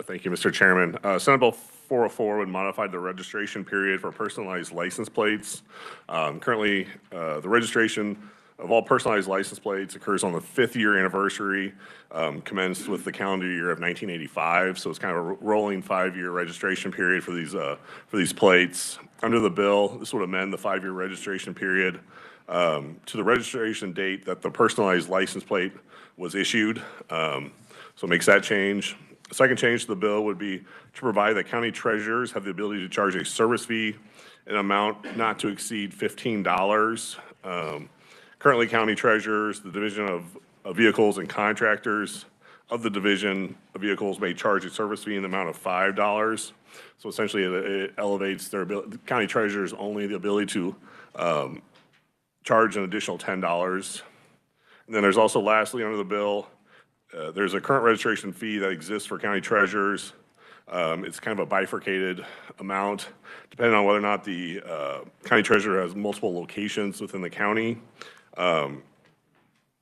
Thank you, Mr. Chairman. Senate Bill 404 would modify the registration period for personalized license plates. Currently, the registration of all personalized license plates occurs on the 5th year anniversary, commenced with the calendar year of 1985. So it's kind of a rolling 5-year registration period for these plates. Under the bill, this would amend the 5-year registration period to the registration date that the personalized license plate was issued. So it makes that change. The second change to the bill would be to provide that county treasurers have the ability to charge a service fee in an amount not to exceed $15. Currently, county treasurers, the Division of Vehicles and Contractors of the Division of Vehicles may charge a service fee in the amount of $5. So essentially, it elevates their ability, the county treasurers only the ability to charge an additional $10. And then there's also, lastly, under the bill, there's a current registration fee that exists for county treasurers. It's kind of a bifurcated amount, depending on whether or not the county treasurer has multiple locations within the county.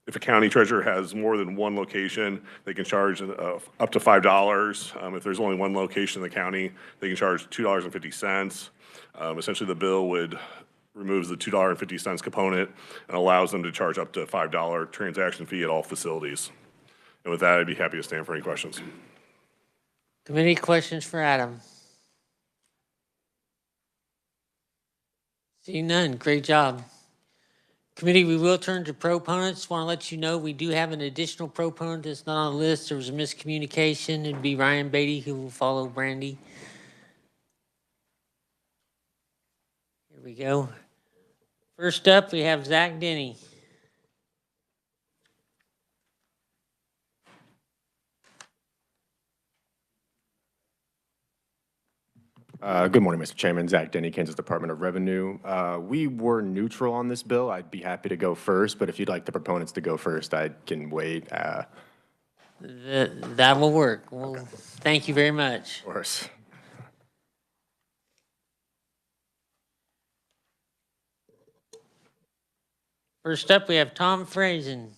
If a county treasurer has more than one location, they can charge up to $5. If there's only one location in the county, they can charge $2.50. Essentially, the bill would removes the $2.50 component and allows them to charge up to a $5 transaction fee at all facilities. And with that, I'd be happy to stand for any questions. Committee questions for Adam? Seeing none, great job. Committee, we will turn to proponents. Want to let you know we do have an additional proponent that's not on the list. There was a miscommunication. It'd be Ryan Beatty who will follow Brandy. Here we go. First up, we have Zach Denny. Good morning, Mr. Chairman. Zach Denny, Kansas Department of Revenue. We were neutral on this bill. I'd be happy to go first, but if you'd like the proponents to go first, I can wait. That will work. Well, okay. Thank you very much. Of course. First up, we have Tom Frazen.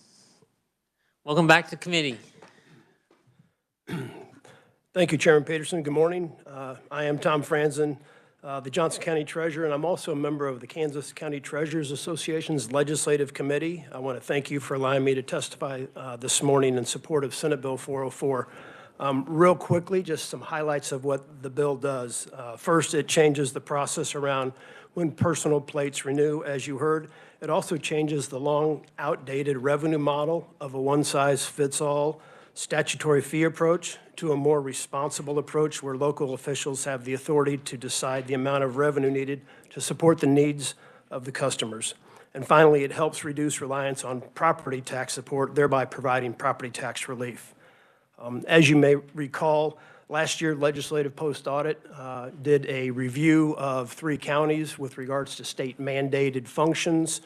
Welcome back to the committee. Thank you, Chairman Peterson. Good morning. I am Tom Franzen, the Johnson County Treasurer, and I'm also a member of the Kansas County Treasurers Association's Legislative Committee. I want to thank you for allowing me to testify this morning in support of Senate Bill 404. Real quickly, just some highlights of what the bill does. First, it changes the process around when personal plates renew, as you heard. It also changes the long, outdated revenue model of a one-size-fits-all statutory fee approach to a more responsible approach where local officials have the authority to decide the amount of revenue needed to support the needs of the customers. And finally, it helps reduce reliance on property tax support, thereby providing property tax relief. As you may recall, last year, Legislative Post-Audit did a review of 3 counties with regards to state-mandated functions.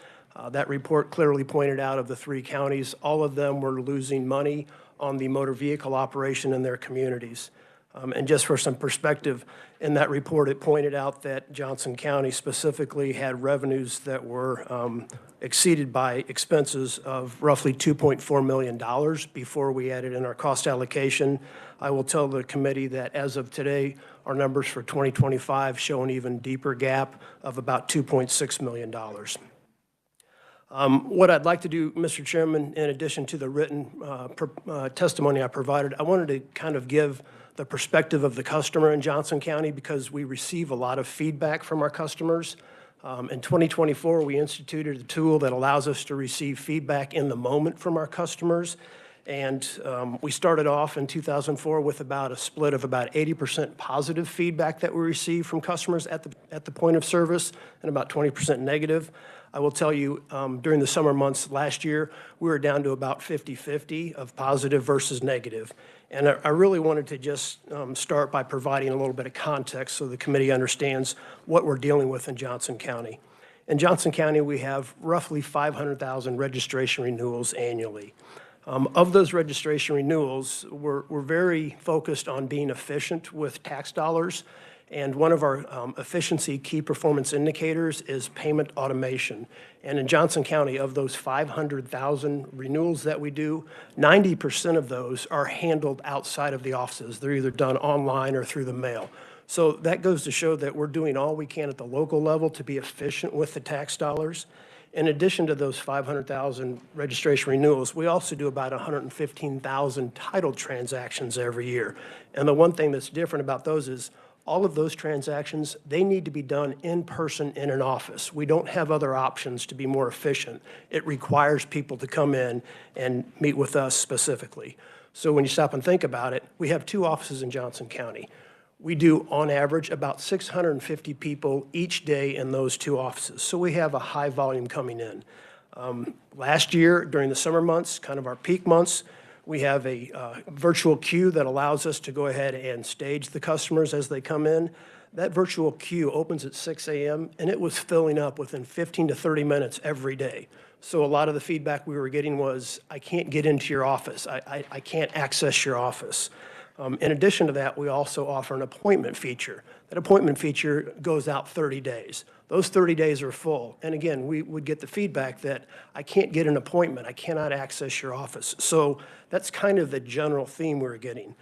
That report clearly pointed out of the 3 counties, all of them were losing money on the motor vehicle operation in their communities. And just for some perspective, in that report, it pointed out that Johnson County specifically had revenues that were exceeded by expenses of roughly $2.4 million before we added in our cost allocation. I will tell the committee that as of today, our numbers for 2025 show an even deeper gap of about $2.6 million. What I'd like to do, Mr. Chairman, in addition to the written testimony I provided, I wanted to kind of give the perspective of the customer in Johnson County because we receive a lot of feedback from our customers. In 2024, we instituted a tool that allows us to receive feedback in the moment from our customers. And we started off in 2004 with about a split of about 80% positive feedback that we received from customers at the point of service and about 20% negative. I will tell you, during the summer months last year, we were down to about 50-50 of positive versus negative. And I really wanted to just start by providing a little bit of context so the committee understands what we're dealing with in Johnson County. In Johnson County, we have roughly 500,000 registration renewals annually. Of those registration renewals, we're very focused on being efficient with tax dollars. And one of our efficiency key performance indicators is payment automation. And in Johnson County, of those 500,000 renewals that we do, 90% of those are handled outside of the offices. They're either done online or through the mail. So that goes to show that we're doing all we can at the local level to be efficient with the tax dollars. In addition to those 500,000 registration renewals, we also do about 115,000 title transactions every year. And the one thing that's different about those is all of those transactions, they need to be done in person in an office. We don't have other options to be more efficient. It requires people to come in and meet with us specifically. So when you stop and think about it, we have 2 offices in Johnson County. We do, on average, about 650 people each day in those 2 offices. So we have a high volume coming in. Last year, during the summer months, kind of our peak months, we have a virtual queue that allows us to go ahead and stage the customers as they come in. That virtual queue opens at 6 a.m., and it was filling up within 15 to 30 minutes every day. So a lot of the feedback we were getting was, I can't get into your office. I can't access your office. In addition to that, we also offer an appointment feature. That appointment feature goes out 30 days. Those 30 days are full. And again, we would get the feedback that I can't get an appointment, I cannot access your office. So that's kind of the general theme we're getting.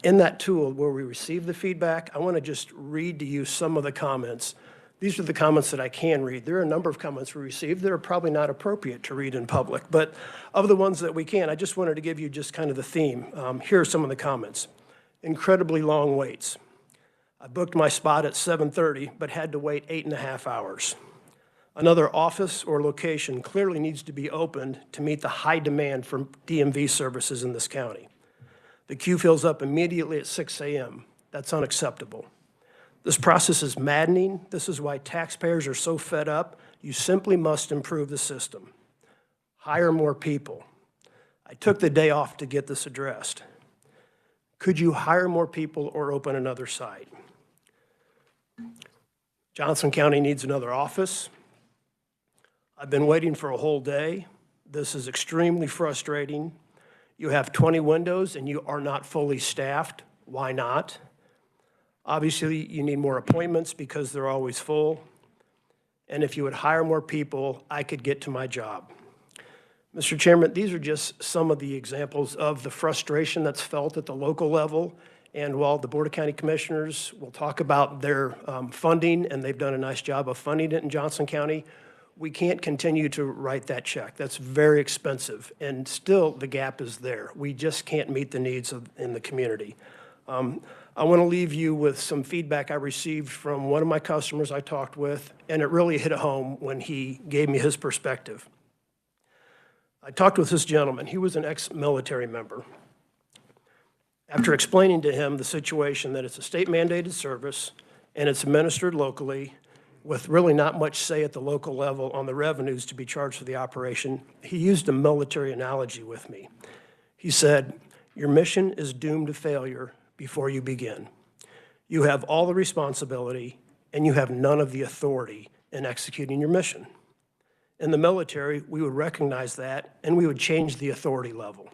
In that tool where we receive the feedback, I want to just read to you some of the comments. These are the comments that I can read. There are a number of comments we received that are probably not appropriate to read in public, but of the ones that we can, I just wanted to give you just kind of the theme. Here are some of the comments. Incredibly long waits. I booked my spot at 7:30, but had to wait 8.5 hours. Another office or location clearly needs to be opened to meet the high demand for DMV services in this county. The queue fills up immediately at 6 a.m. That's unacceptable. This process is maddening. This is why taxpayers are so fed up. You simply must improve the system. Hire more people. I took the day off to get this addressed. Could you hire more people or open another site? Johnson County needs another office. I've been waiting for a whole day. This is extremely frustrating. You have 20 windows and you are not fully staffed. Why not? Obviously, you need more appointments because they're always full. And if you would hire more people, I could get to my job. Mr. Chairman, these are just some of the examples of the frustration that's felt at the local level. And while the Board of County Commissioners will talk about their funding, and they've done a nice job of funding it in Johnson County, we can't continue to write that check. That's very expensive, and still the gap is there. We just can't meet the needs in the community. I want to leave you with some feedback I received from one of my customers I talked with, and it really hit home when he gave me his perspective. I talked with this gentleman. He was an ex-military member. After explaining to him the situation that it's a state-mandated service and it's administered locally with really not much say at the local level on the revenues to be charged for the operation, he used a military analogy with me. He said, your mission is doomed to failure before you begin. You have all the responsibility and you have none of the authority in executing your mission. In the military, we would recognize that and we would change the authority level.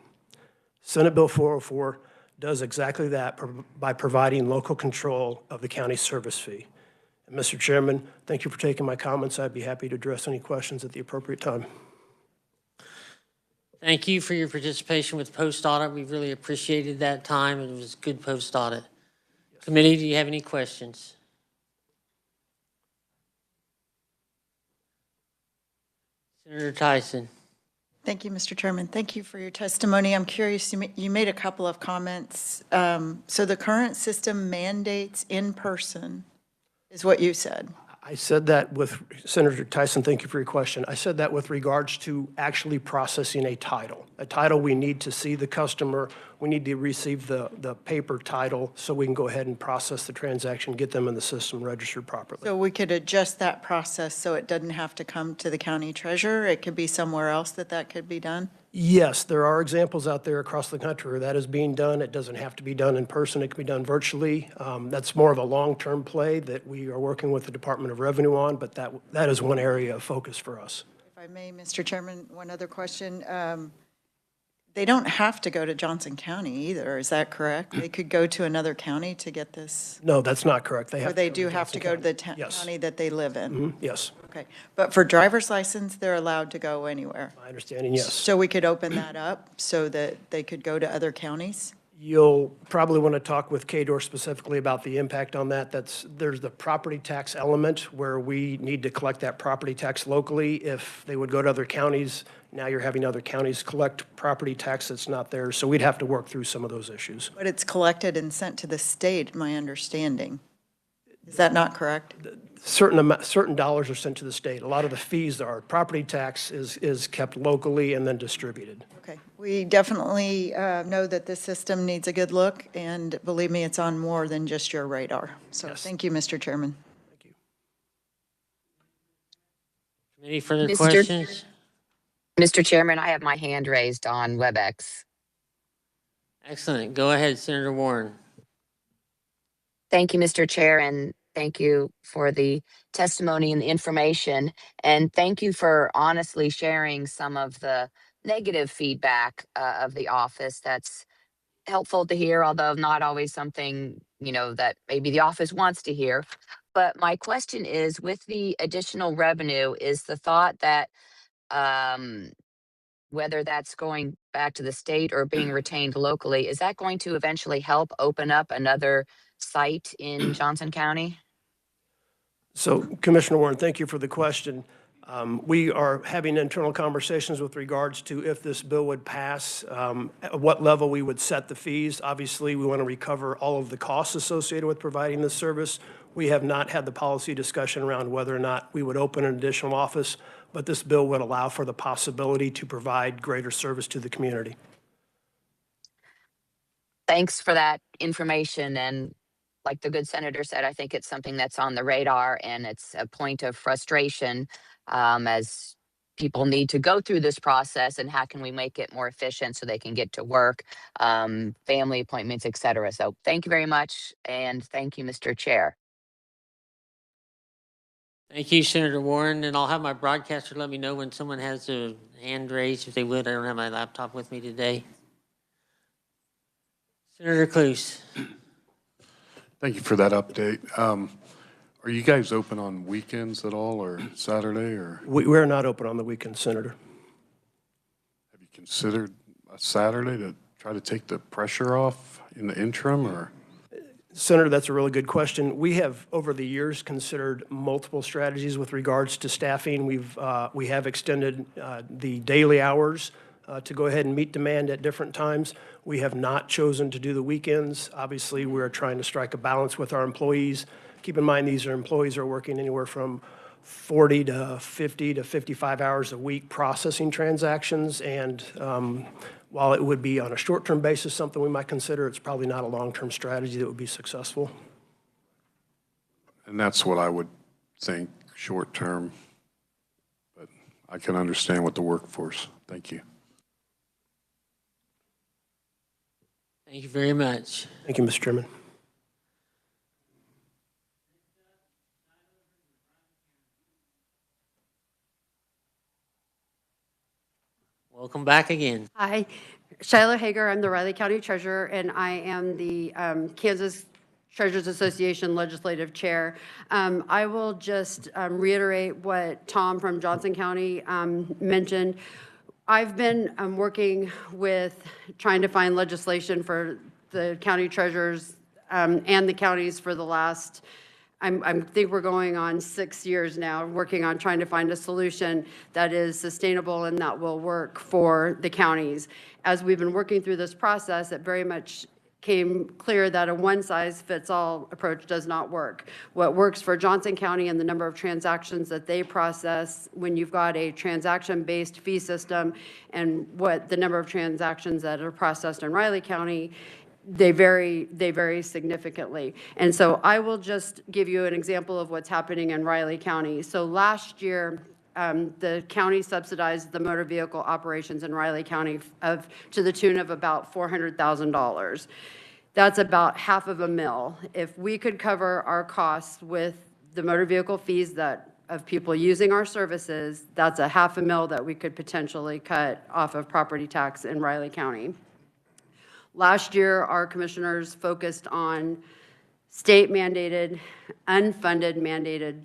Senate Bill 404 does exactly that by providing local control of the county service fee. And Mr. Chairman, thank you for taking my comments. I'd be happy to address any questions at the appropriate time. Thank you for your participation with post-audit. We really appreciated that time. It was good post-audit. Yes. Committee, do you have any questions? Senator Tyson. Thank you, Mr. Chairman. Thank you for your testimony. I'm curious, you made a couple of comments. So the current system mandates in person, is what you said. I said that with, Senator Tyson, thank you for your question. I said that with regards to actually processing a title. A title, we need to see the customer, we need to receive the paper title so we can go ahead and process the transaction, get them in the system registered properly. So we could adjust that process so it doesn't have to come to the county treasurer? It could be somewhere else that could be done? Yes, there are examples out there across the country where that is being done. It doesn't have to be done in person. It can be done virtually. That's more of a long-term play that we are working with the Department of Revenue on, but that is one area of focus for us. If I may, Mr. Chairman, one other question. They don't have to go to Johnson County either, is that correct? They could go to another county to get this, No, that's not correct. They or have to they go do have to Johnson go to the County. Yes. county that they live in? Yes, Okay, but for driver's license, they're allowed to go anywhere? my understanding, yes. So we could open that up so that they could go to other counties? You'll probably want to talk with KDOR specifically about the impact on that. There's the property tax element where we need to collect that property tax locally. If they would go to other counties, now you're having other counties collect property tax that's not there. So we'd have to work through some of those issues. But it's collected and sent to the state, my understanding. Is that not correct? Certain dollars are sent to the state. A lot of the fees are, property tax is kept locally and then distributed. Okay, we definitely know that this system needs a good look, and believe me, it's on more than just your radar. So Yes. thank you, Mr. Chairman. Thank you. Any further Mr. questions? Mr. Chairman, I have my hand raised on WebEx. Excellent. Go ahead, Senator Warren. Thank you, Mr. Chair, and thank you for the testimony and the information. And thank you for honestly sharing some of the negative feedback of the office. That's helpful to hear, although not always something, that maybe the office wants to hear. But my question is, with the additional revenue, is the thought that whether that's going back to the state or being retained locally, is that going to eventually help open up another site in Johnson County? So Commissioner Warren, thank you for the question. We are having internal conversations with regards to if this bill would pass, at what level we would set the fees. Obviously, we want to recover all of the costs associated with providing this service. We have not had the policy discussion around whether or not we would open an additional office, but this bill would allow for the possibility to provide greater service to the community. Thanks for that information. And like the good senator said, I think it's something that's on the radar, and it's a point of frustration as people need to go through this process, and how can we make it more efficient so they can get to work, family appointments, et cetera. So thank you very much. And thank you, Mr. Chair. Thank you, Senator Warren, and I'll have my broadcaster let me know when someone has a hand raised, if they would. I don't have my laptop with me today. Senator Cluse. Thank you for that update. Are you guys open on weekends at all, or Saturday, or We're not open on the weekend, Senator. have you considered a Saturday to try to take the pressure off in the interim, or? Senator, that's a really good question. We have, over the years, considered multiple strategies with regards to staffing. We have extended the daily hours to go ahead and meet demand at different times. We have not chosen to do the weekends. Obviously, we're trying to strike a balance with our employees. Keep in mind, these employees are working anywhere from 40 to 50 to 55 hours a week processing transactions, and while it would be on a short-term basis something we might consider, it's probably not a long-term strategy that would be successful. And that's what I would think, short-term, but I can understand with the workforce. Thank you. Thank you very much. Thank you, Mr. Chairman. Welcome back again. Hi, Shiloh Hager. I'm the Riley County Treasurer, and I am the Kansas Treasurers Association Legislative Chair. I will just reiterate what Tom from Johnson County mentioned. I've been working with trying to find legislation for the county treasurers and the counties for the last, I think we're going on 6 years now, working on trying to find a solution that is sustainable and that will work for the counties. As we've been working through this process, it very much came clear that a one-size-fits-all approach does not work. What works for Johnson County and the number of transactions that they process when you've got a transaction-based fee system, and what the number of transactions that are processed in Riley County, they vary significantly. And so I will just give you an example of what's happening in Riley County. So last year, the county subsidized the motor vehicle operations in Riley County to the tune of about $400,000. That's about $500,000. If we could cover our costs with the motor vehicle fees that of people using our services, that's a $500,000 that we could potentially cut off of property tax in Riley County. Last year, our commissioners focused on state mandated, unfunded mandated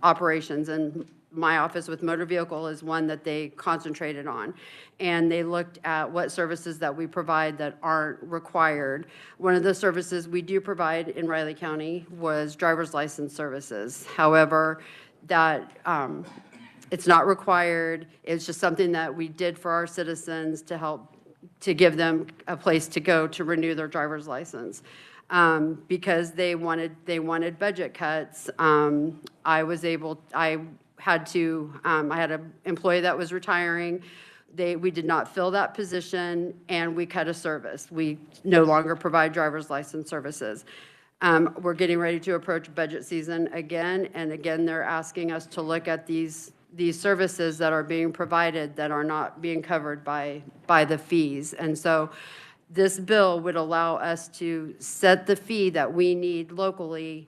operations, and my office with motor vehicle is one that they concentrated on. And they looked at what services that we provide that aren't required. One of the services we do provide in Riley County was driver's license services. However, that it's not required. It's just something that we did for our citizens to help to give them a place to go to renew their driver's license. Because they wanted budget cuts. I had an employee that was retiring. We did not fill that position, and we cut a service. We no longer provide driver's license services. We're getting ready to approach budget season again, and again, they're asking us to look at these services that are being provided that are not being covered by the fees. And so this bill would allow us to set the fee that we need locally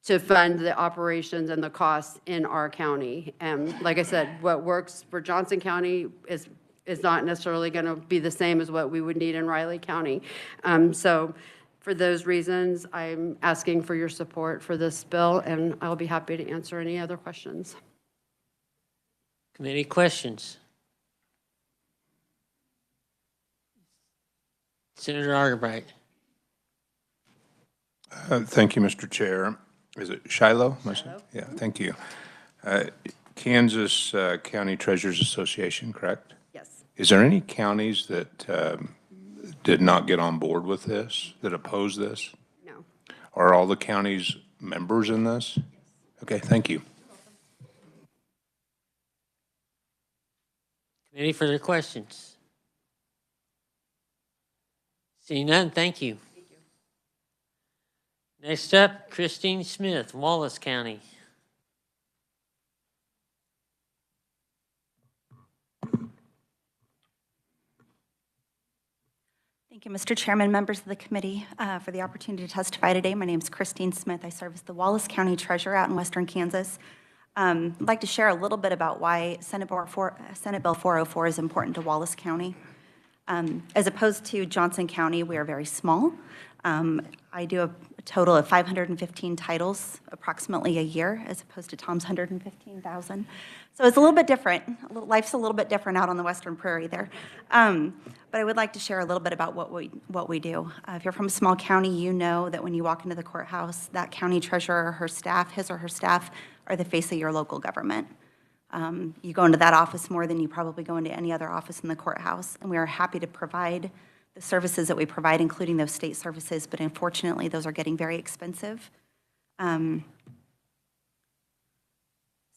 to fund the operations and the costs in our county. And like I said, what works for Johnson County is not necessarily going to be the same as what we would need in Riley County. So for those reasons, I'm asking for your support for this bill, and I'll be happy to answer any other questions. Committee questions? Senator Argabright. Thank you, Mr. Chair. Is it Shiloh? Shiloh. Yeah, thank you. Kansas County Treasurers Association, correct? Yes. Is there any counties that did not get on board with this, that oppose this? No. Are all the counties members in this? Okay, thank you. Any further questions? Seeing none, thank you. Next up, Christine Smith, Wallace County. Thank you, Mr. Chairman, members of the committee, for the opportunity to testify today. My name is Christine Smith. I serve as the Wallace County Treasurer out in western Kansas. I'd like to share a little bit about why Senate Bill 404 is important to Wallace County. As opposed to Johnson County, we are very small. I do a total of 515 titles approximately a year, as opposed to Tom's 115,000. So it's a little bit different. Life's a little bit different out on the western prairie there. But I would like to share a little bit about what we do. If you're from a small county, you know that when you walk into the courthouse, that county treasurer or her staff, his or her staff, are the face of your local government. You go into that office more than you probably go into any other office in the courthouse, and we are happy to provide the services that we provide, including those state services, but unfortunately, those are getting very expensive.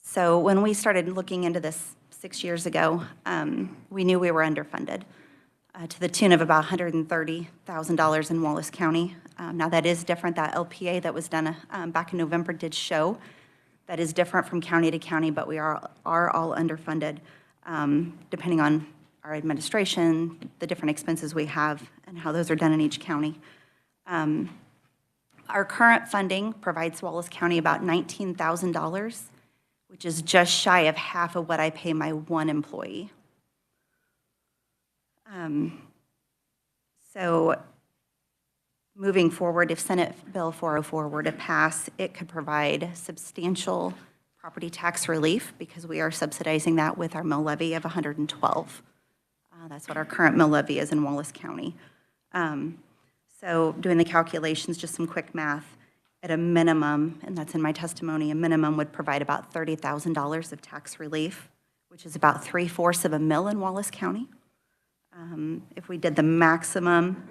So when we started looking into this 6 years ago, we knew we were underfunded to the tune of about $130,000 in Wallace County. Now that is different. That LPA that was done back in November did show that is different from county to county, but we are all underfunded, depending on our administration, the different expenses we have, and how those are done in each county. Our current funding provides Wallace County about $19,000, which is just shy of half of what I pay my one employee. So moving forward, if Senate Bill 404 were to pass, it could provide substantial property tax relief because we are subsidizing that with our mill levy of 112. That's what our current mill levy is in Wallace County. So doing the calculations, just some quick math, at a minimum, and that's in my testimony, a minimum would provide about $30,000 of tax relief, which is about 3/4 of a mill in Wallace County. If we did the maximum,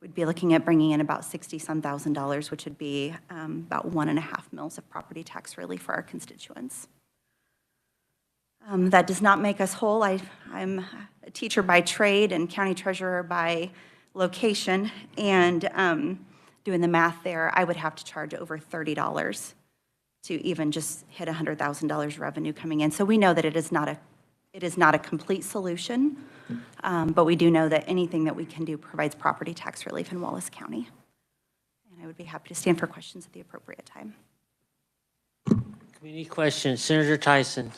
we'd be looking at bringing in about $60-some thousand, which would be about 1.5 mills of property tax relief for our constituents. That does not make us whole. I'm a teacher by trade and county treasurer by location, and doing the math there, I would have to charge over $30 to even just hit $100,000 revenue coming in. So we know that it is not a complete solution, but we do know that anything that we can do provides property tax relief in Wallace County. And I would be happy to stand for questions at the appropriate time. Committee questions. Senator Tyson.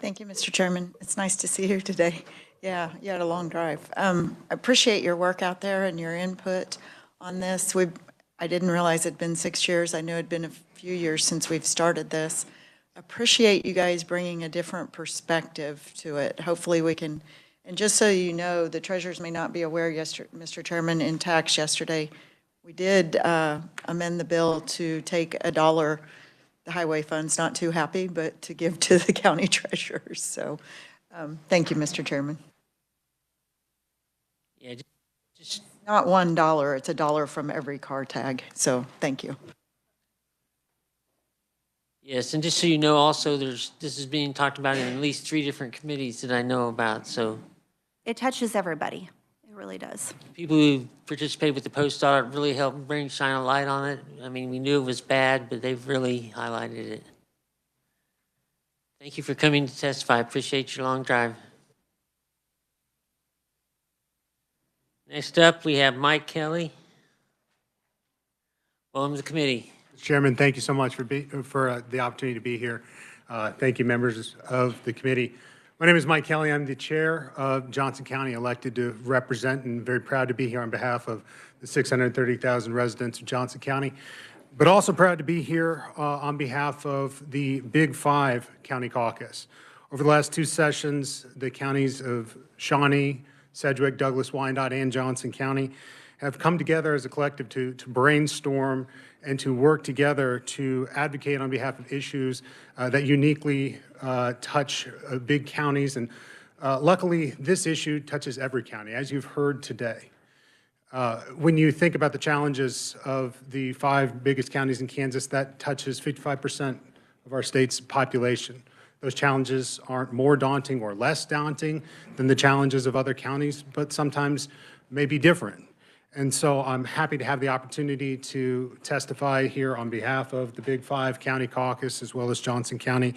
Thank you, Mr. Chairman. It's nice to see you today. Yeah, you had a long drive. I appreciate your work out there and your input on this. I didn't realize it'd been 6 years. I knew it'd been a few years since we've started this. Appreciate you guys bringing a different perspective to it. Hopefully we can, and just so you know, the treasurers may not be aware, Mr. Chairman, in tax yesterday, we did amend the bill to take $1. The highway fund's not too happy, but to give to the county treasurers. So thank you, Mr. Chairman. Yeah, just Not $1, it's $1 from every car tag. So thank you. yes, and just so you know, also, this is being talked about in at least 3 different committees that I know about, so It touches everybody. It really does. people who participated with the post audit really helped shine a light on it. I mean, we knew it was bad, but they've really highlighted it. Thank you for coming to testify. I appreciate your long drive. Next up, we have Mike Kelly. Welcome to the committee. Chairman, thank you so much for the opportunity to be here. Thank you, members of the committee. My name is Mike Kelly. I'm the chair of Johnson County, elected to represent, and very proud to be here on behalf of the 630,000 residents of Johnson County, but also proud to be here on behalf of the Big 5 County Caucus. Over the last 2 sessions, the counties of Shawnee, Sedgwick, Douglas, Wyandotte, and Johnson County have come together as a collective to brainstorm and to work together to advocate on behalf of issues that uniquely touch big counties. And luckily, this issue touches every county, as you've heard today. When you think about the challenges of the 5 biggest counties in Kansas, that touches 55% of our state's population. Those challenges aren't more daunting or less daunting than the challenges of other counties, but sometimes may be different. And so I'm happy to have the opportunity to testify here on behalf of the Big 5 County Caucus, as well as Johnson County,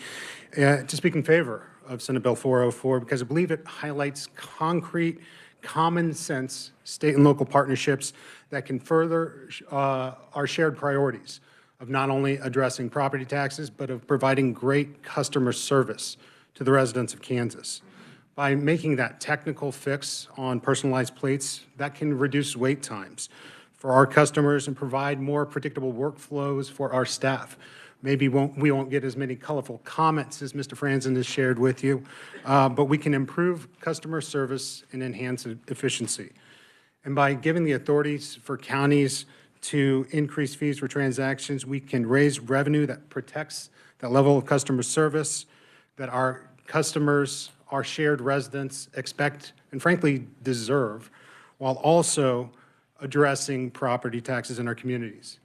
to speak in favor of Senate Bill 404, because I believe it highlights concrete, common sense state and local partnerships that can further our shared priorities of not only addressing property taxes, but of providing great customer service to the residents of Kansas. By making that technical fix on personalized plates, that can reduce wait times for our customers and provide more predictable workflows for our staff. Maybe we won't get as many colorful comments as Mr. Franzen has shared with you, but we can improve customer service and enhance efficiency. And by giving the authorities for counties to increase fees for transactions, we can raise revenue that protects that level of customer service that our customers, our shared residents expect and frankly deserve, while also addressing property taxes in our communities.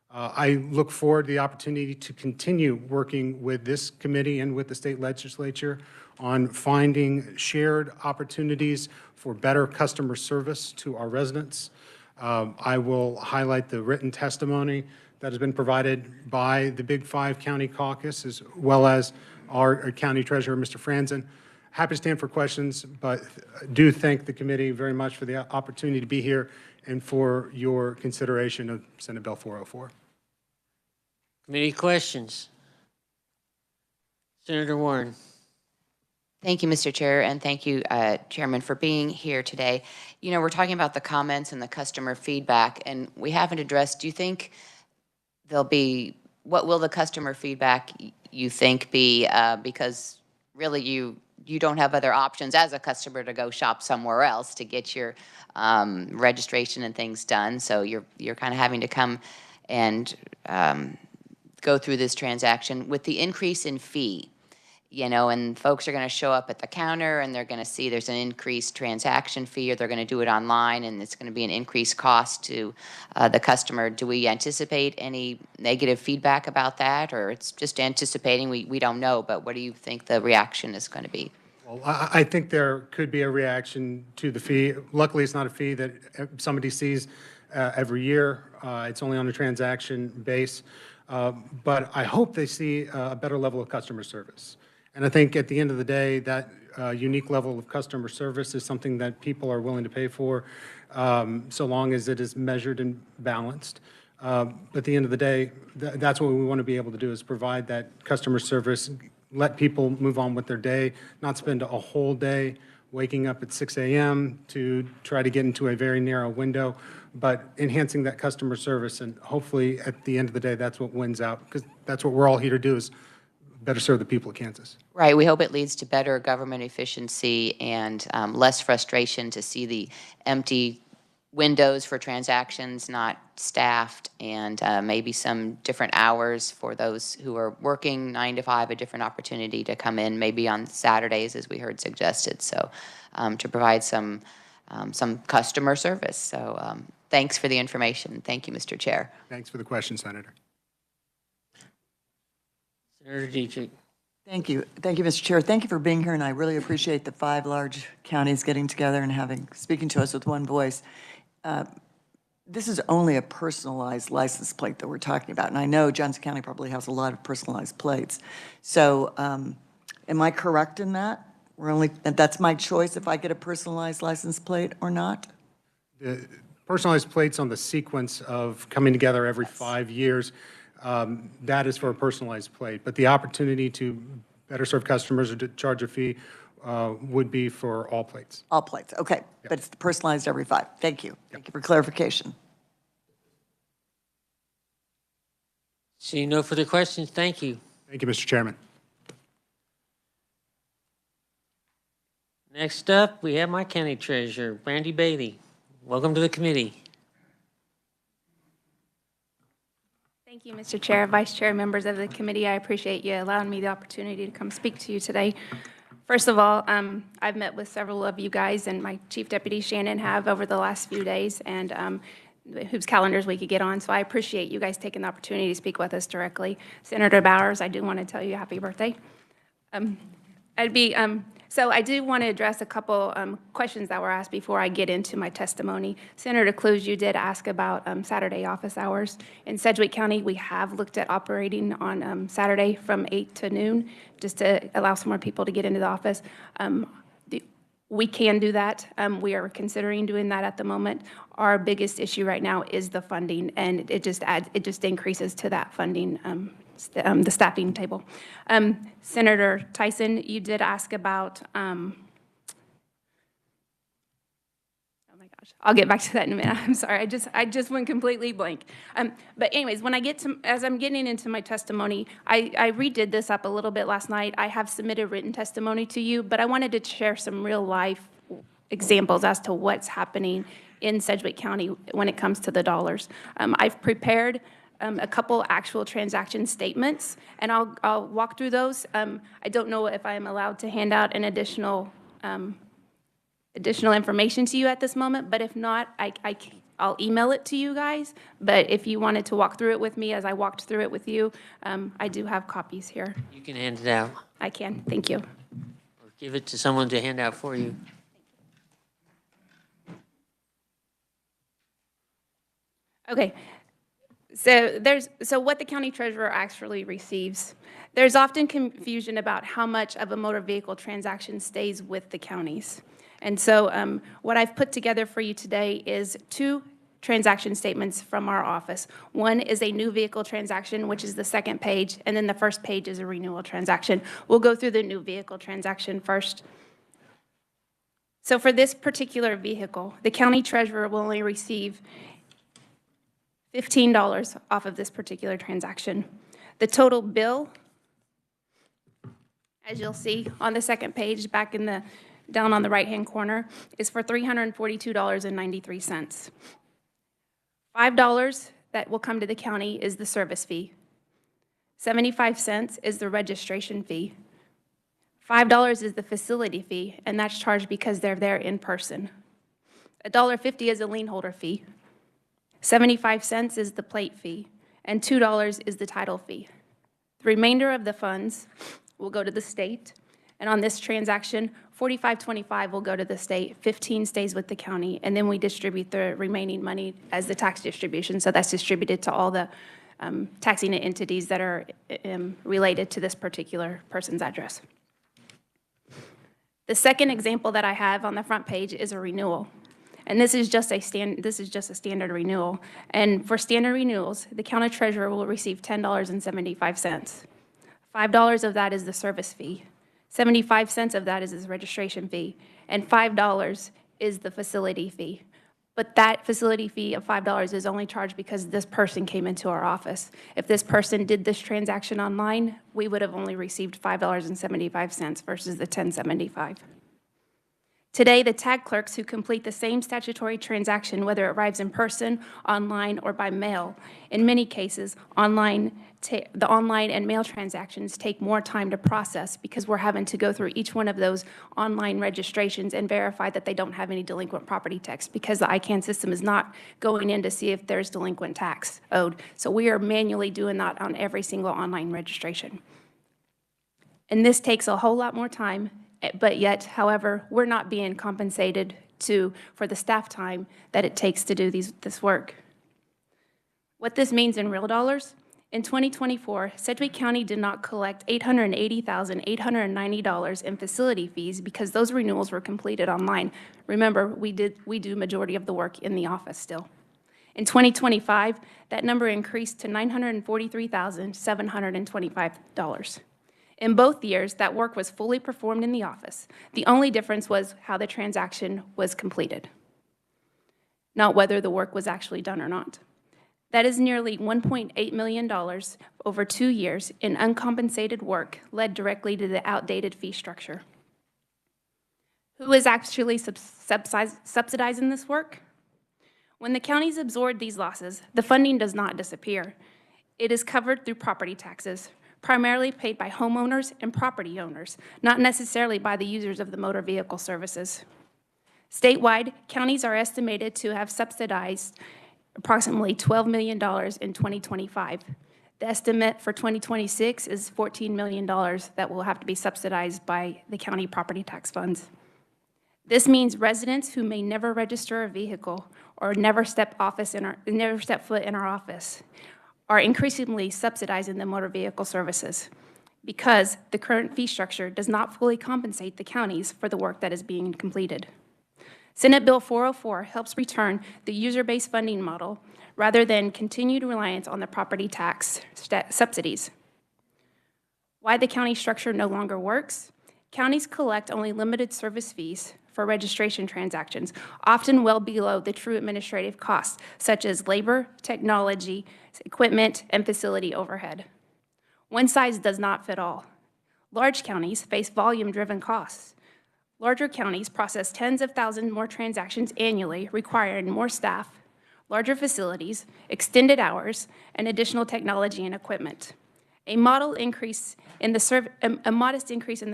I look forward to the opportunity to continue working with this committee and with the state legislature on finding shared opportunities for better customer service to our residents. I will highlight the written testimony that has been provided by the Big 5 County Caucus, as well as our county treasurer, Mr. Franzen. Happy to stand for questions, but do thank the committee very much for the opportunity to be here and for your consideration of Senate Bill 404. Committee questions. Senator Warren. Thank you, Mr. Chair, and thank you, Chairman, for being here today. You know, we're talking about the comments and the customer feedback, and we haven't addressed, do you think there'll be, what will the customer feedback you think be? Because really you don't have other options as a customer to go shop somewhere else to get your registration and things done. So you're kind of having to come and go through this transaction with the increase in fee, you know, and folks are going to show up at the counter and they're going to see there's an increased transaction fee, or they're going to do it online and it's going to be an increased cost to the customer. Do we anticipate any negative feedback about that, or it's just anticipating? We don't know, but what do you think the reaction is going to be? Well, I think there could be a reaction to the fee. Luckily, it's not a fee that somebody sees every year. It's only on a transaction base. But I hope they see a better level of customer service. And I think at the end of the day, that unique level of customer service is something that people are willing to pay for, so long as it is measured and balanced. But at the end of the day, that's what we want to be able to do, is provide that customer service, let people move on with their day, not spend a whole day waking up at 6 a.m. to try to get into a very narrow window, but enhancing that customer service. And hopefully, at the end of the day, that's what wins out, because that's what we're all here to do, is better serve the people of Kansas. Right, we hope it leads to better government efficiency and less frustration to see the empty windows for transactions not staffed, and maybe some different hours for those who are working 9 to 5, a different opportunity to come in, maybe on Saturdays, as we heard suggested, so to provide some customer service. So thanks for the information. Thank you, Mr. Chair. Thanks for the question, Senator. Senator Dietrich. Thank you. Thank you, Mr. Chair. Thank you for being here, and I really appreciate the 5 large counties getting together and speaking to us with one voice. This is only a personalized license plate that we're talking about, and I know Johnson County probably has a lot of personalized plates. So am I correct in that? That's my choice if I get a personalized license plate or not? The personalized plates on the sequence of coming together every 5 years, that is for a personalized plate. But the opportunity to better serve customers or to charge a fee would be for all plates. All plates, okay. But it's personalized every 5. Thank you. Thank you for clarification. Seeing no further questions, thank you. Thank you, Mr. Chairman. Next up, we have my county treasurer, Brandy Bailey. Welcome to the committee. Thank you, Mr. Chair, Vice Chair, members of the committee. I appreciate you allowing me the opportunity to come speak to you today. First of all, I've met with several of you guys, and my Chief Deputy Shannon have over the last few days, and whose calendars we could get on. So I appreciate you guys taking the opportunity to speak with us directly. Senator Bowers, I do want to tell you happy birthday. So I do want to address a couple questions that were asked before I get into my testimony. Senator Clues, you did ask about Saturday office hours. In Sedgwick County, we have looked at operating on Saturday from 8 to noon, just to allow some more people to get into the office. We can do that. We are considering doing that at the moment. Our biggest issue right now is the funding, and it just increases to that funding, the staffing table. Senator Tyson, you did ask about, oh my gosh, I'll get back to that in a minute. I'm sorry, I just went completely blank. But anyways, as I'm getting into my testimony, I redid this up a little bit last night. I have submitted written testimony to you, but I wanted to share some real life examples as to what's happening in Sedgwick County when it comes to the dollars. I've prepared a couple actual transaction statements, and I'll walk through those. I don't know if I'm allowed to hand out an additional information to you at this moment, but if not, I'll email it to you guys. But if you wanted to walk through it with me as I walked through it with you, I do have copies here. You can hand it out. I can, thank you. Or give it to someone to hand out for you. Okay. So what the county treasurer actually receives, there's often confusion about how much of a motor vehicle transaction stays with the counties. And so what I've put together for you today is 2 transaction statements from our office. One is a new vehicle transaction, which is the second page, and then the first page is a renewal transaction. We'll go through the new vehicle transaction first. So for this particular vehicle, the county treasurer will only receive $15 off of this particular transaction. The total bill, as you'll see on the second page, down on the right-hand corner, is for $342.93. $5 that will come to the county is the service fee. 75 cents is the registration fee. $5 is the facility fee, and that's charged because they're there in person. $1.50 is a lien holder fee. 75 cents is the plate fee, and $2 is the title fee. The remainder of the funds will go to the state, and on this transaction, $45.25 will go to the state, 15 stays with the county, and then we distribute the remaining money as the tax distribution. So that's distributed to all the taxing entities that are related to this particular person's address. The second example that I have on the front page is a renewal. And this is just a standard renewal. And for standard renewals, the county treasurer will receive $10.75. $5 of that is the service fee. 75 cents of that is his registration fee. And $5 is the facility fee. But that facility fee of $5 is only charged because this person came into our office. If this person did this transaction online, we would have only received $5.75 versus the $10.75. Today, the tag clerks who complete the same statutory transaction, whether it arrives in person, online, or by mail, in many cases, the online and mail transactions take more time to process because we're having to go through each one of those online registrations and verify that they don't have any delinquent property tax because the ICANN system is not going in to see if there's delinquent tax owed. So we are manually doing that on every single online registration. And this takes a whole lot more time, but yet, however, we're not being compensated for the staff time that it takes to do this work. What this means in real dollars, in 2024, Sedgwick County did not collect $880,890 in facility fees because those renewals were completed online. Remember, we do majority of the work in the office still. In 2025, that number increased to $943,725. In both years, that work was fully performed in the office. The only difference was how the transaction was completed, not whether the work was actually done or not. That is nearly $1.8 million over 2 years in uncompensated work led directly to the outdated fee structure. Who is actually subsidizing this work? When the counties absorb these losses, the funding does not disappear. It is covered through property taxes, primarily paid by homeowners and property owners, not necessarily by the users of the motor vehicle services. Statewide, counties are estimated to have subsidized approximately $12 million in 2025. The estimate for 2026 is $14 million that will have to be subsidized by the county property tax funds. This means residents who may never register a vehicle or never step foot in our office are increasingly subsidizing the motor vehicle services because the current fee structure does not fully compensate the counties for the work that is being completed. Senate Bill 404 helps return the user-based funding model rather than continued reliance on the property tax subsidies. Why the county structure no longer works? Counties collect only limited service fees for registration transactions, often well below the true administrative costs, such as labor, technology, equipment, and facility overhead. One size does not fit all. Large counties face volume-driven costs. Larger counties process tens of thousands more transactions annually, requiring more staff, larger facilities, extended hours, and additional technology and equipment. A modest increase in the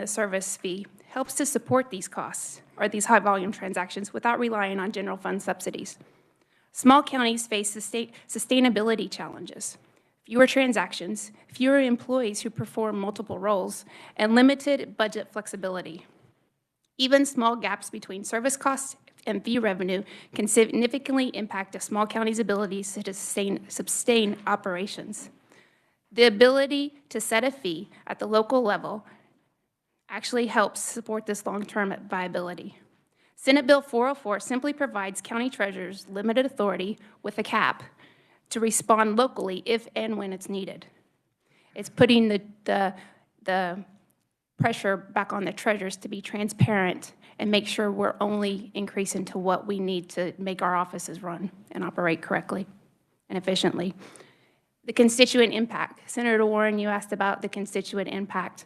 service fee helps to support these costs or these high-volume transactions without relying on general fund subsidies. Small counties face sustainability challenges, fewer transactions, fewer employees who perform multiple roles, and limited budget flexibility. Even small gaps between service costs and fee revenue can significantly impact a small county's ability to sustain operations. The ability to set a fee at the local level actually helps support this long-term viability. Senate Bill 404 simply provides county treasurers limited authority with a cap to respond locally if and when it's needed. It's putting the pressure back on the treasurers to be transparent and make sure we're only increasing to what we need to make our offices run and operate correctly and efficiently. The constituent impact. Senator Warren, you asked about the constituent impact.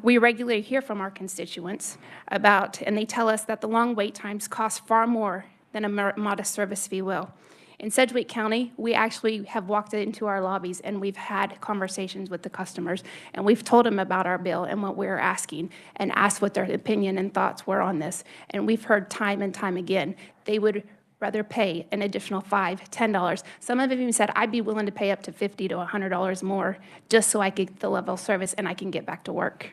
We regularly hear from our constituents about, and they tell us that the long wait times cost far more than a modest service fee will. In Sedgwick County, we actually have walked into our lobbies and we've had conversations with the customers, and we've told them about our bill and what we're asking and asked what their opinion and thoughts were on this. And we've heard time and time again, they would rather pay an additional $5, $10. Some of them even said, I'd be willing to pay up to $50 to $100 more just so I could get the level of service and I can get back to work.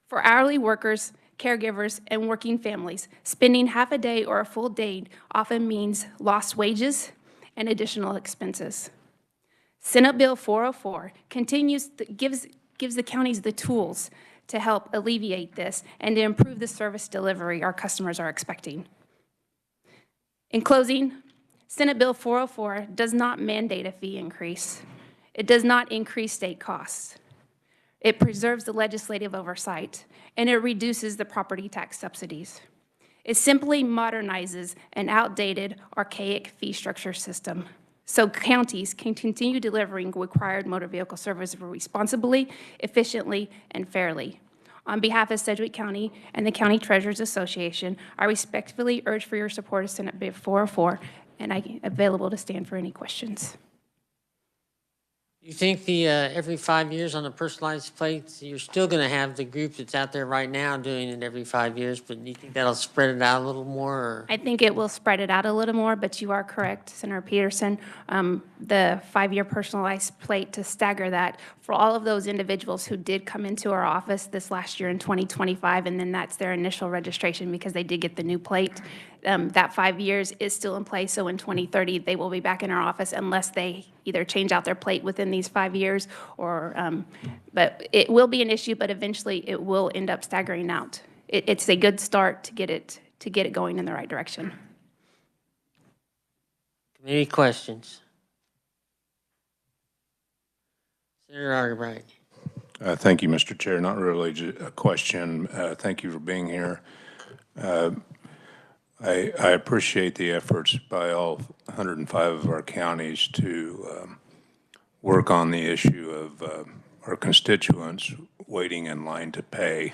For hourly workers, caregivers, and working families, spending half a day or a full day often means lost wages and additional expenses. Senate Bill 404 gives the counties the tools to help alleviate this and to improve the service delivery our customers are expecting. In closing, Senate Bill 404 does not mandate a fee increase. It does not increase state costs. It preserves the legislative oversight, and it reduces the property tax subsidies. It simply modernizes an outdated, archaic fee structure system so counties can continue delivering required motor vehicle service responsibly, efficiently, and fairly. On behalf of Sedgwick County and the County Treasurers Association, I respectfully urge for your support of Senate Bill 404, and I'm available to stand for any questions. You think the every 5 years on the personalized plates, you're still going to have the group that's out there right now doing it every 5 years, but do you think that'll spread it out a little more? Or? I think it will spread it out a little more, but you are correct, Senator Peterson. The 5-year personalized plate, to stagger that for all of those individuals who did come into our office this last year in 2025, and then that's their initial registration because they did get the new plate. That 5 years is still in place, so in 2030, they will be back in our office unless they either change out their plate within these 5 years or, but it will be an issue, but eventually it will end up staggering out. It's a good start to get it going in the right direction. Any questions? Senator Arterbright. Thank you, Mr. Chair. Not really a question. Thank you for being here. I appreciate the efforts by all 105 of our counties to work on the issue of our constituents waiting in line to pay.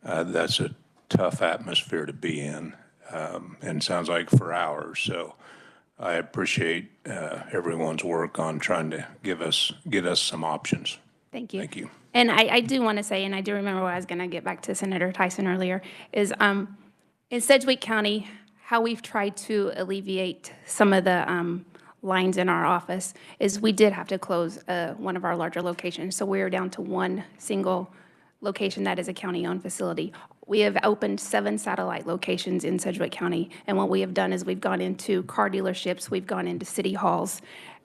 That's a tough atmosphere to be in, and sounds like for hours. So I appreciate everyone's work on trying to get us some options. Thank you. Thank you. And I do want to say, and I do remember what I was going to get back to Senator Tyson earlier, is in Sedgwick County, how we've tried to alleviate some of the lines in our office is we did have to close one of our larger locations. So we're down to one single location that is a county-owned facility. We have opened 7 satellite locations in Sedgwick County, and what we have done is we've gone into car dealerships, we've gone into city halls,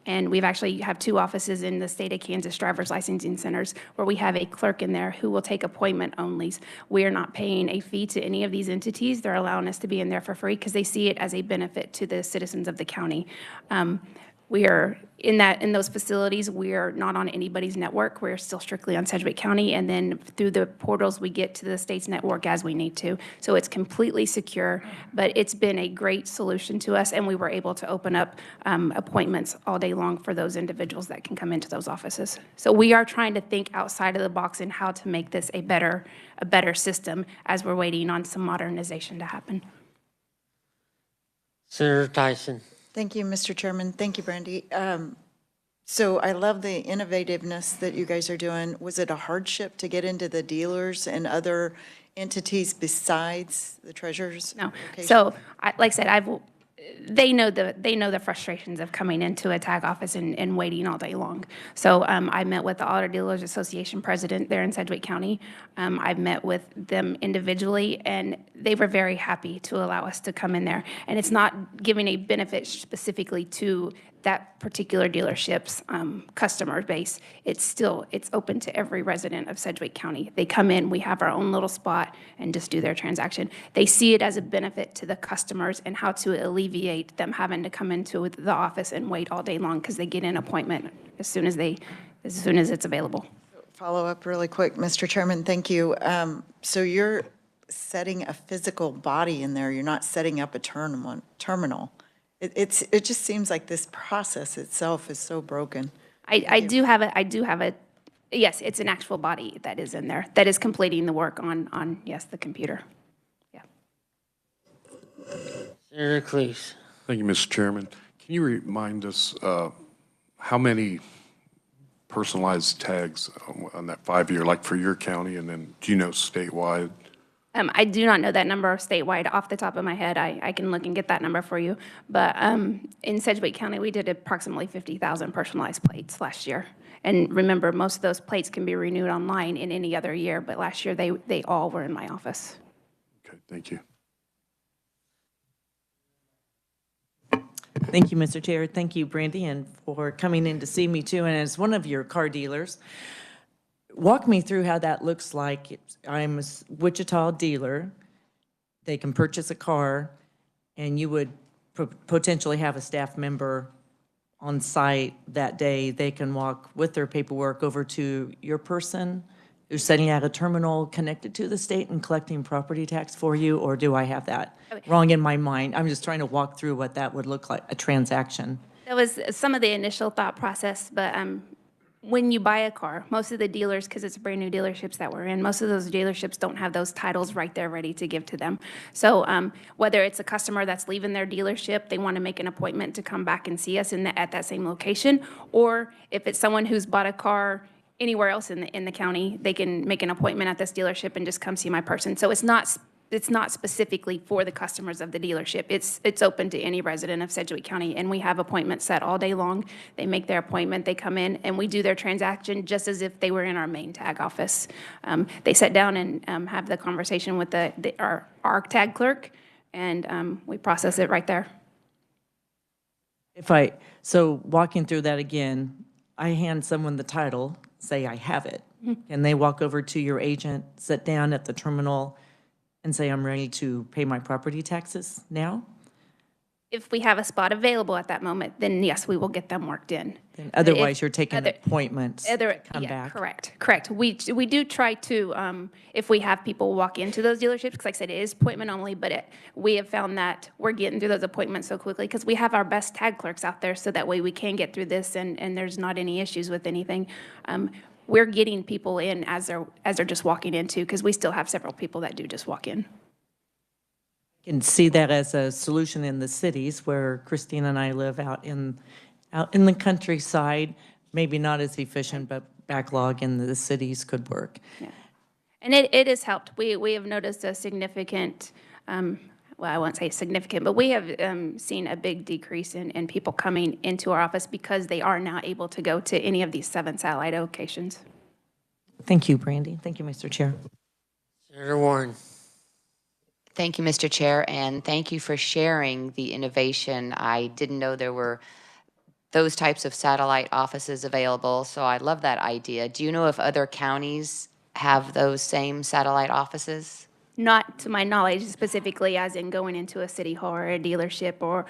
and we've actually have 2 offices in the state of Kansas driver's licensing centers where we have a clerk in there who will take appointment onlys. We are not paying a fee to any of these entities. They're allowing us to be in there for free because they see it as a benefit to the citizens of the county. We are in those facilities, we are not on anybody's network. We're still strictly on Sedgwick County, and then through the portals, we get to the state's network as we need to. So it's completely secure, but it's been a great solution to us, and we were able to open up appointments all day long for those individuals that can come into those offices. So we are trying to think outside of the box in how to make this a better system as we're waiting on some modernization to happen. Senator Tyson. Thank you, Mr. Chairman. Thank you, Brandy. So I love the innovativeness that you guys are doing. Was it a hardship to get into the dealers and other entities besides the treasurers? No. location? So, like I said, they know the frustrations of coming into a tag office and waiting all day long. So I met with the Auto Dealers Association president there in Sedgwick County. I've met with them individually, and they were very happy to allow us to come in there. And it's not giving a benefit specifically to that particular dealership's customer base. It's open to every resident of Sedgwick County. They come in, we have our own little spot, and just do their transaction. They see it as a benefit to the customers and how to alleviate them having to come into the office and wait all day long because they get an appointment as soon as it's available. Follow up really quick, Mr. Chairman, thank you. So you're setting a physical body in there. You're not setting up a terminal. It just seems like this process itself is so broken. I do have a, yes, it's an actual body that is in there, that is completing the work on yes, the computer. Yeah. Senator Cleese. Thank you, Mr. Chairman. Can you remind us how many personalized tags on that 5-year, like for your county, and then do you know statewide? I do not know that number statewide off the top of my head. I can look and get that number for you. But in Sedgwick County, we did approximately 50,000 personalized plates last year. And remember, most of those plates can be renewed online in any other year, but last year they all were in my office. Okay, thank you. Thank you, Mr. Chair. Thank you, Brandy, and for coming in to see me too. And as one of your car dealers, walk me through how that looks like. I'm a Wichita dealer. They can purchase a car, and you would potentially have a staff member on site that day. They can walk with their paperwork over to your person who's setting out a terminal connected to the state and collecting property tax for you, or do I have that wrong in my mind? I'm just trying to walk through what that would look like, a transaction. That was some of the initial thought process, but when you buy a car, most of the dealers, because it's brand new dealerships that we're in, most of those dealerships don't have those titles right there ready to give to them. So whether it's a customer that's leaving their dealership, they want to make an appointment to come back and see us at that same location, or if it's someone who's bought a car anywhere else in the county, they can make an appointment at this dealership and just come see my person. So it's not specifically for the customers of the dealership. It's open to any resident of Sedgwick County, and we have appointments set all day long. They make their appointment, they come in, and we do their transaction just as if they were in our main tag office. They sit down and have the conversation with our tag clerk, and we process it right there. So walking through that again, I hand someone the title, say I have it, and they walk over to your agent, sit down at the terminal, and say, I'm ready to pay my property taxes now? If we have a spot available at that moment, then yes, we will get them worked in. Otherwise, you're taking appointments to come back. Correct. We do try to, if we have people walk into those dealerships, because like I said, it is appointment only, but we have found that we're getting through those appointments so quickly because we have our best tag clerks out there, so that way we can get through this and there's not any issues with anything. We're getting people in as they're just walking in too, because we still have several people that do just walk in. Can see that as a solution in the cities where Christine and I live out in the countryside, maybe not as efficient, but backlog in the cities could work. Yeah. And it has helped. We have noticed a significant, well, I won't say significant, but we have seen a big decrease in people coming into our office because they are now able to go to any of these 7 satellite locations. Thank you, Brandy. Thank you, Mr. Chair. Senator Warren. Thank you, Mr. Chair, and thank you for sharing the innovation. I didn't know there were those types of satellite offices available, so I love that idea. Do you know if other counties have those same satellite offices? Not to my knowledge specifically, as in going into a city hall or a dealership or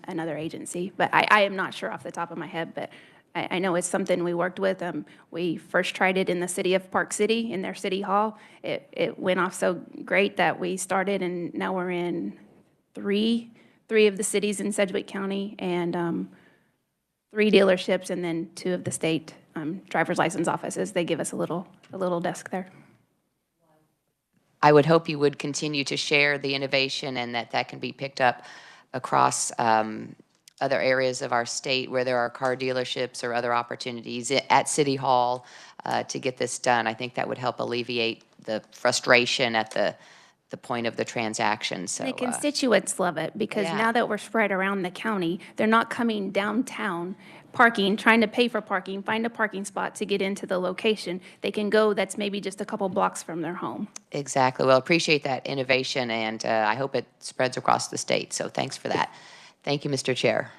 another agency. But I am not sure off the top of my head, but I know it's something we worked with. We first tried it in the city of Park City, in their city hall. It went off so great that we started, and now we're in three of the cities in Sedgwick County, and 3 dealerships, and then 2 of the state driver's license offices. They give us a little desk there. I would hope you would continue to share the innovation and that can be picked up across other areas of our state where there are car dealerships or other opportunities at City Hall to get this done. I think that would help alleviate the frustration at the point of the transaction. So the constituents love it because now that we're spread around the county, they're not coming downtown parking, trying to pay for parking, find a parking spot to get into the location. They can go that's maybe just a couple blocks from their home. Exactly. Well, appreciate that innovation, and I hope it spreads across the state. So thanks for that. Thank you, Mr. Chair.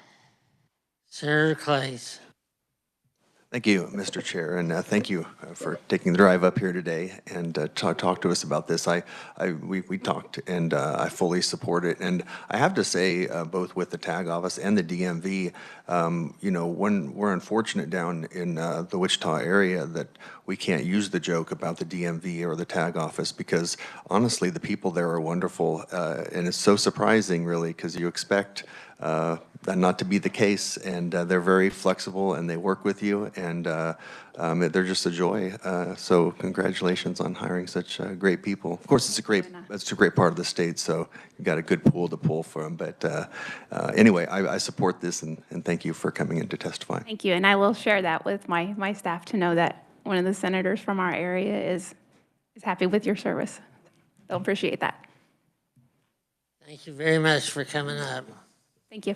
Senator Clays. Thank you, Mr. Chair, and thank you for taking the drive up here today and talk to us about this. We talked, and I fully support it. And I have to say, both with the tag office and the DMV, you know, when we're unfortunate down in the Wichita area that we can't use the joke about the DMV or the tag office, because honestly, the people there are wonderful, and it's so surprising, really, because you expect that not to be the case, and they're very flexible and they work with you, and they're just a joy. So congratulations on hiring such great people. Of course, it's a great part of the state, so you've got a good pool to pull from. But anyway, I support this, and thank you for coming in to testify. Thank you, and I will share that with my staff to know that one of the senators from our area is happy with your service. They'll appreciate that. Thank you very much for coming up. Thank you.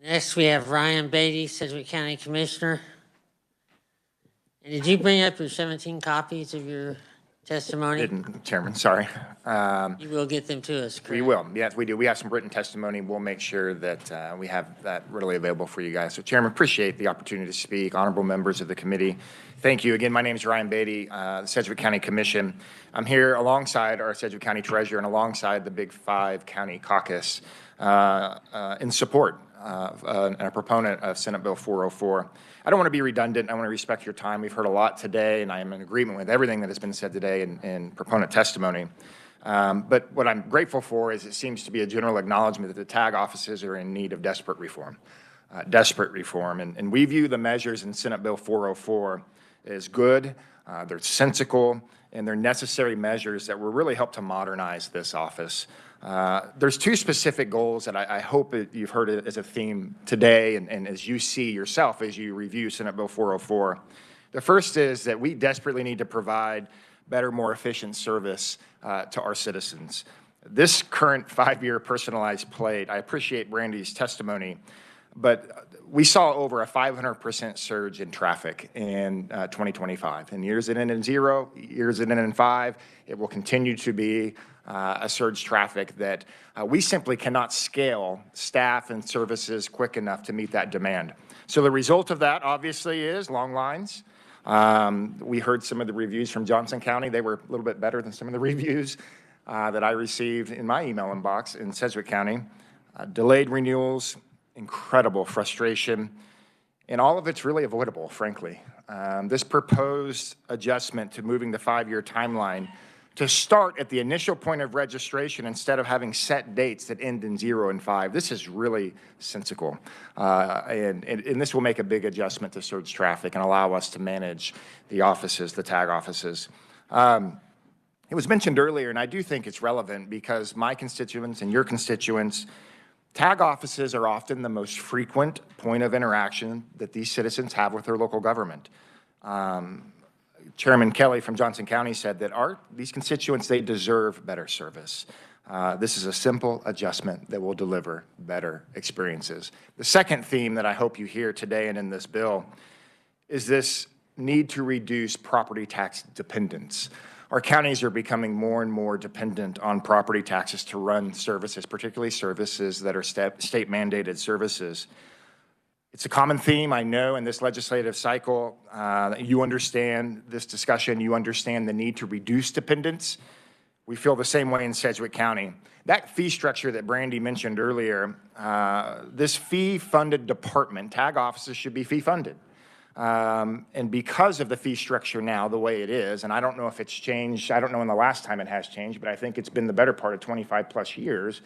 Next, we have Ryan Beatty, Sedgwick County Commissioner. And did you bring up your 17 copies of your testimony? Chairman, sorry. You will get them to us, correct? We will. Yes, we do. We have some written testimony. We'll make sure that we have that readily available for you guys. So Chairman, appreciate the opportunity to speak. Honorable members of the committee, thank you. Again, my name is Ryan Beatty, the Sedgwick County Commission. I'm here alongside our Sedgwick County Treasurer and alongside the Big Five County Caucus in support and a proponent of Senate Bill 404. I don't want to be redundant. I want to respect your time. We've heard a lot today, and I am in agreement with everything that has been said today in proponent testimony. But what I'm grateful for is it seems to be a general acknowledgement that the tag offices are in need of desperate reform. And we view the measures in Senate Bill 404 as good, they're sensical, and they're necessary measures that will really help to modernize this office. There's two specific goals that I hope that you've heard it as a theme today and as you see yourself as you review Senate Bill 404. The first is that we desperately need to provide better, more efficient service to our citizens. This current 5-year personalized plate, I appreciate Brandy's testimony, but we saw over a 500% surge in traffic in 2025. And years it in 0, years it in 5, it will continue to be a surge traffic that we simply cannot scale staff and services quick enough to meet that demand. So the result of that obviously is long lines. We heard some of the reviews from Johnson County. They were a little bit better than some of the reviews that I received in my email inbox in Sedgwick County. Delayed renewals, incredible frustration, and all of it's really avoidable, frankly. This proposed adjustment to moving the 5-year timeline to start at the initial point of registration instead of having set dates that end in 0 and 5. This is really sensical. And this will make a big adjustment to surge traffic and allow us to manage the offices, the tag offices. It was mentioned earlier, and I do think it's relevant because my constituents and your constituents, tag offices are often the most frequent point of interaction that these citizens have with their local government. Chairman Kelly from Johnson County said that these constituents, they deserve better service. This is a simple adjustment that will deliver better experiences. The second theme that I hope you hear today and in this bill is this need to reduce property tax dependence. Our counties are becoming more and more dependent on property taxes to run services, particularly services that are state mandated services. It's a common theme, I know, in this legislative cycle. You understand this discussion. You understand the need to reduce dependence. We feel the same way in Sedgwick County. That fee structure that Brandy mentioned earlier, this fee-funded department, tag offices should be fee-funded. And because of the fee structure now, the way it is, and I don't know if it's changed, I don't know when the last time it has changed, but I think it's been the better part of 25 plus years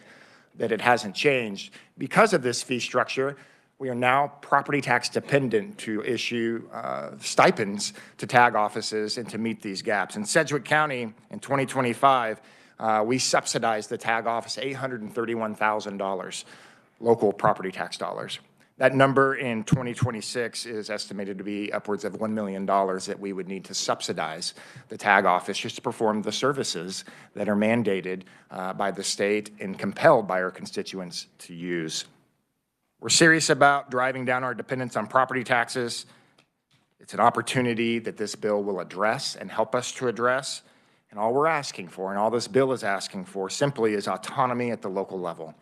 that it hasn't changed. Because of this fee structure, we are now property tax dependent to issue stipends to tag offices and to meet these gaps. In Sedgwick County in 2025, we subsidized the tag office $831,000 local property tax dollars. That number in 2026 is estimated to be upwards of $1 million that we would need to subsidize the tag office just to perform the services that are mandated by the state and compelled by our constituents to use. We're serious about driving down our dependence on property taxes. It's an opportunity that this bill will address and help us to address. And all we're asking for, and all this bill is asking for, simply is autonomy at the local level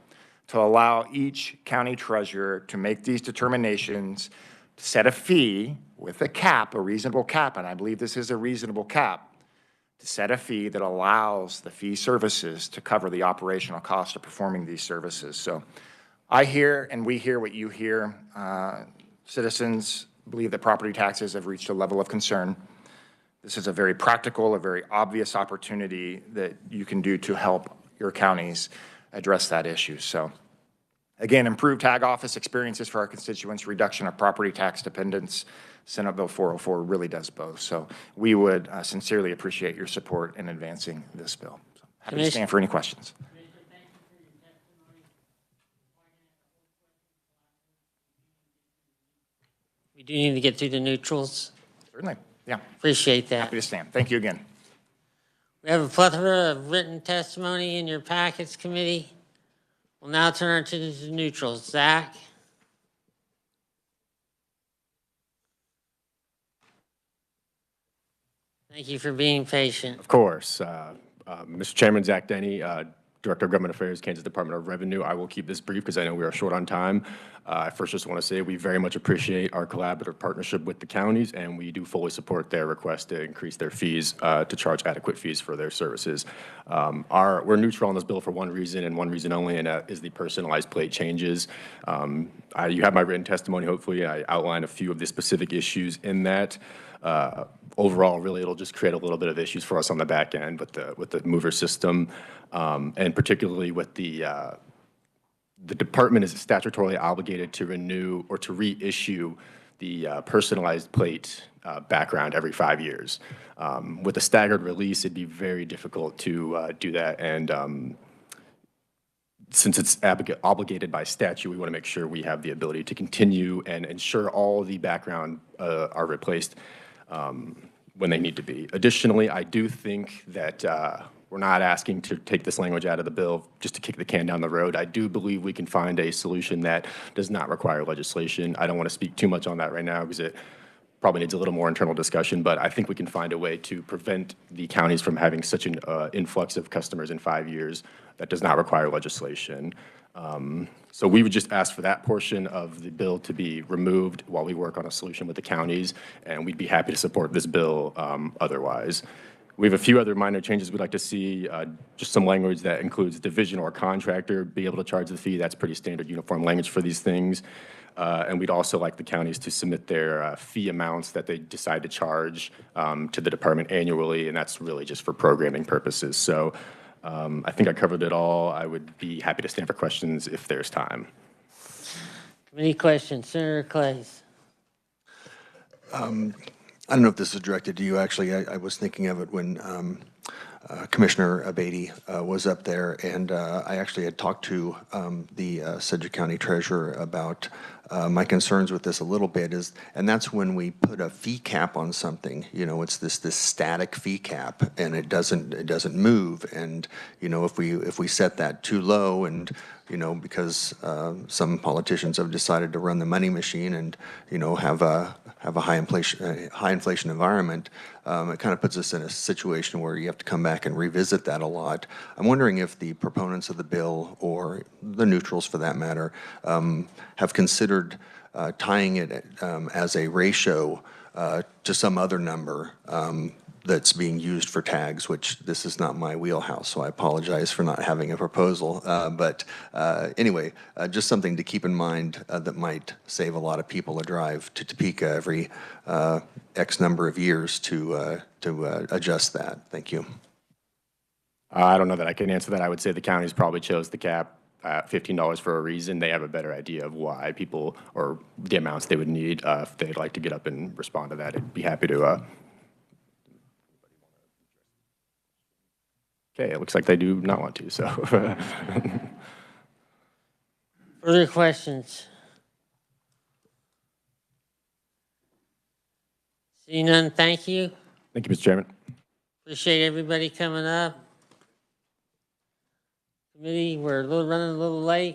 to allow each county treasurer to make these determinations, set a fee with a cap, a reasonable cap, and I believe this is a reasonable cap, to set a fee that allows the fee services to cover the operational cost of performing these services. So I hear and we hear what you hear. Citizens believe that property taxes have reached a level of concern. This is a very practical, a very obvious opportunity that you can do to help your counties address that issue. So again, improved tag office experiences for our constituents, reduction of property tax dependence. Senate Bill 404 really does both. So we would sincerely appreciate your support in advancing this bill. So happy to stand for any questions. We do need to get through the neutrals. Certainly, yeah. Appreciate that. Happy to stand. Thank you again. We have a plethora of written testimony in your packets, committee. We'll now turn to the neutrals. Zach? Thank you for being patient. Of course. Mr. Chairman, Zach Denny, Director of Government Affairs, Kansas Department of Revenue. I will keep this brief because I know we are short on time. I first just want to say we very much appreciate our collaborative partnership with the counties, and we do fully support their request to increase their fees, to charge adequate fees for their services. We're neutral on this bill for one reason and one reason only, and that is the personalized plate changes. You have my written testimony. Hopefully, I outline a few of the specific issues in that. Overall, really, it'll just create a little bit of issues for us on the back end with the mover system, and particularly with the department is statutorily obligated to renew or to reissue the personalized plate background every 5 years. With a staggered release, it'd be very difficult to do that, and since it's obligated by statute, we want to make sure we have the ability to continue and ensure all the background are replaced when they need to be. Additionally, I do think that we're not asking to take this language out of the bill just to kick the can down the road. I do believe we can find a solution that does not require legislation. I don't want to speak too much on that right now because it probably needs a little more internal discussion, but I think we can find a way to prevent the counties from having such an influx of customers in 5 years that does not require legislation. So we would just ask for that portion of the bill to be removed while we work on a solution with the counties, and we'd be happy to support this bill otherwise. We have a few other minor changes we'd like to see, just some language that includes division or contractor be able to charge the fee. That's pretty standard uniform language for these things. And we'd also like the counties to submit their fee amounts that they decide to charge to the department annually, and that's really just for programming purposes. So I think I covered it all. I would be happy to stand for questions if there's time. Any questions? Senator Clays. I don't know if this is directed to you, actually. I was thinking of it when Commissioner Beatty was up there, and I actually had talked to the Sedgwick County Treasurer about my concerns with this a little bit, and that's when we put a fee cap on something. You know, it's this static fee cap, and it doesn't move. And you know, if we set that too low, and you know, because some politicians have decided to run the money machine and you know have a high inflation environment, it kind of puts us in a situation where you have to come back and revisit that a lot. I'm wondering if the proponents of the bill, or the neutrals for that matter, have considered tying it as a ratio to some other number that's being used for tags, which this is not my wheelhouse, so I apologize for not having a proposal. But anyway, just something to keep in mind that might save a lot of people a drive to Topeka every X number of years to adjust that. Thank you. I don't know that I can answer that. I would say the counties probably chose the cap at $15 for a reason. They have a better idea of why people, or the amounts they would need. If they'd like to get up and respond to that, I'd be happy to. Okay, it looks like they do not want to, so. Further questions? Seeing none, thank you. Thank you, Mr. Chairman. Appreciate everybody coming up. Committee, we're running a little late.